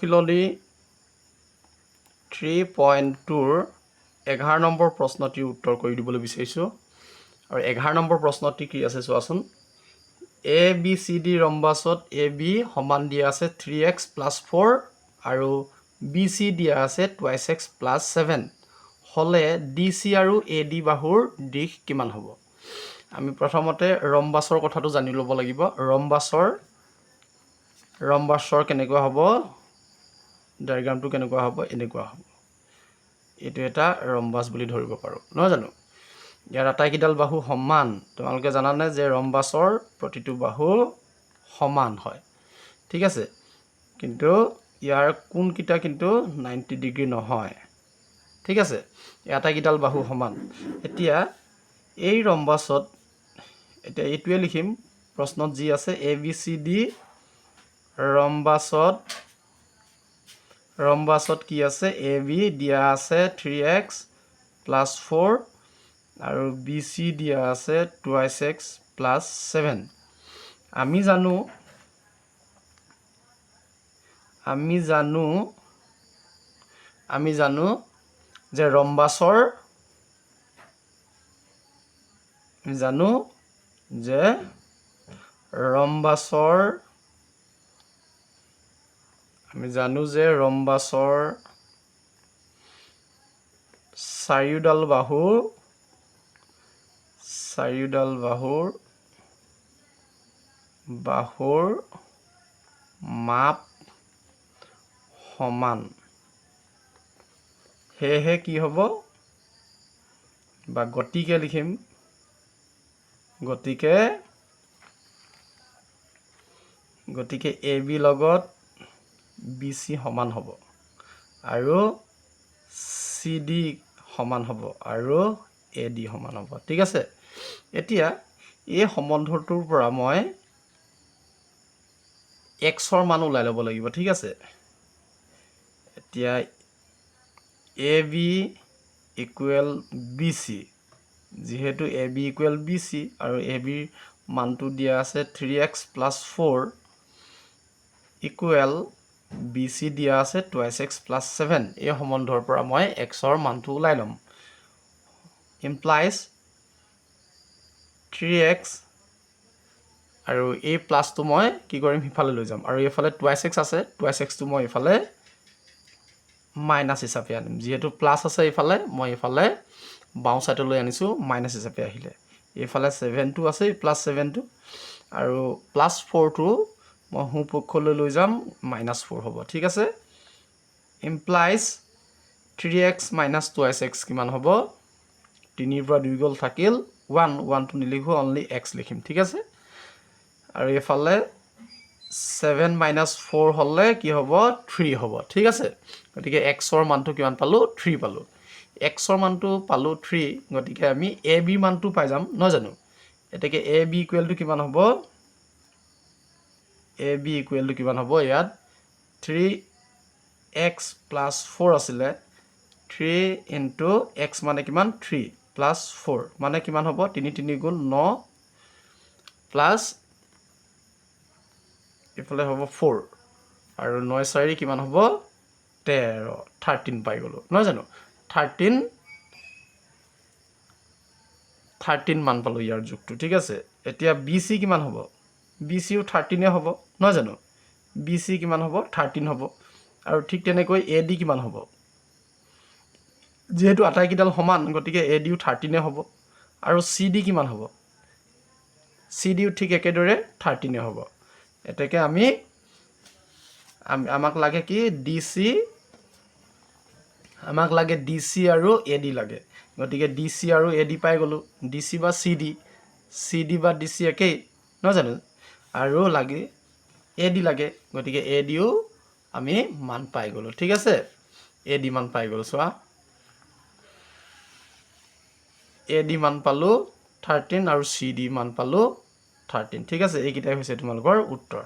ফিলনি 3.2 11 number প্ৰশ্নটিৰ উত্তৰ কৰি দিবলৈ বিচাৰিছোঁ আৰু 11 নম্বৰ প্ৰশ্নটি কি আছে চোৱাচোন A B C D ৰম্বাছত A B সমান দিয়া আছে 3x + 4 আৰু বি চি দিয়া আছে 2x + 7 হলে ডি চি আৰু এ ডি বাহুৰ দিশ কিমান হ'ব আমি প্ৰথমতে ৰম্বাছৰ কথাটো জানি ল'ব লাগিব ৰম্বাছৰ কেনেকুৱা হ'ব ডায়াগ্ৰামটো কেনেকুৱা হ'ব এনেকুৱা হ'ব এইটো এটা ৰম্বাছ বুলি ধৰিব পাৰো নহয় জানো ইয়াৰ আটাইকেইডাল বাহু সমান তোমালোকে জানানে যে ৰম্বাছৰ প্ৰতিটো বাহু সমান হয় ঠিক আছে কিন্তু ইয়াৰ কোণকিটা কিন্তু 90 ডিগ্ৰী নহয় ঠিক আছে এই আটাইকেইডাল বাহু সমান এতিয়া এই ৰম্বাছত এতিয়া এইটোৱে লিখিম প্ৰশ্নত যি আছে এ বি চি ডি ৰম্বাছত কি আছে এ বি দিয়া আছে 3x + 4 আৰু বি চি দিয়া আছে 2x + 7 আমি জানো যে ৰম্বাছৰ চাৰিওডাল বাহুৰ মাপ সমান হেহে কি হ'ব বা গতিকে লিখিম গতিকে এ বি লগত বি চি সমান হ'ব আৰু চি ডি সমান হ'ব আৰু এ ডি সমান হ'ব ঠিক আছে এতিয়া এই সম্বন্ধটোৰ পৰা মই এক্সৰ মান ওলাই ল'ব লাগিব ঠিক আছে এতিয়া A B equal B C যেহেতু A B equal B C আৰু এ বিৰ মানটো দিয়া আছে 3x + 4 ইকুৱেল বি চি দিয়া আছে 2x + 7 এই সম্বন্ধৰ পৰা মই এক্সৰ মানটো ওলাই ল'ম ইমপ্লাইজ 3x আৰু এই প্লাছটো মই কি কৰিম সিফালে লৈ যাম আৰু এইফালে 2x আছে 2xটো মই এইফালে মাইনাছ হিচাপে আনিম যেহেতু প্লাছ আছে এইফালে মই এইফালে বাওঁ সাইডলৈ আনিছো মাইনাছ হিচাপে আহিলে এইফালে 7টো আছে +7টো আৰু +4টো মই হু পক্ষলৈ লৈ যাম -4 হ'ব ঠিক আছে ইমপ্লাইজ 3x - 2x কিমান হ'ব 3 ৰ পৰা 2 গ'ল থাকিল 1টো নিলিখো অনলি x লিখিম ঠিক আছে আৰু এইফালে 7 - 4 হলে কি হ'ব 3 হ'ব ঠিক আছে গতিকে x ৰ মানটো কিমান পালো 3 পালো x ৰ মানটো পালো 3 গতিকে আমি a b মানটো পাই যাম নহয় জানো এটাকে a b ইকুৱেল টু কিমান হ'ব ইয়াত 3x + 4 আছিলে 3 * x মানে কিমান 3 + 4 মানে কিমান হ'ব 3 3 গুণ 9 প্লাস ইফালে হ'ব 4 আৰু 9 4 কিমান হ'ব 13 পাই গলো নহয় জানো 13 মান পালো ইয়াৰ যোগটো ঠিক আছে এতিয়া BC কিমান হ'ব BCও 13 হ'ব নহয় জানো BC কিমান হ'ব 13 হ'ব আৰু ঠিক তেনেকৈ AD কিমান হ'ব যেহেতু আটাইকেইডাল সমান গতিকে ADও 13 হ'ব আৰু CD কিমান হ'ব CDও ঠিক একেদৰে 13 হ'ব এটাকে আমাক লাগে কি DC আৰু AD লাগে গতিকে DC আৰু AD পাই গলো DC বা CD বা DC একেই নহয় জানো আৰু লাগে AD লাগে গতিকে ADও আমি মান পাই গলো ঠিক আছে AD মান পাই গলো চোৱা AD মান পালো 13 আৰু CD মান পালো 13 ঠিক আছে এইকেইটাই হৈছে তোমালোকৰ উত্তৰ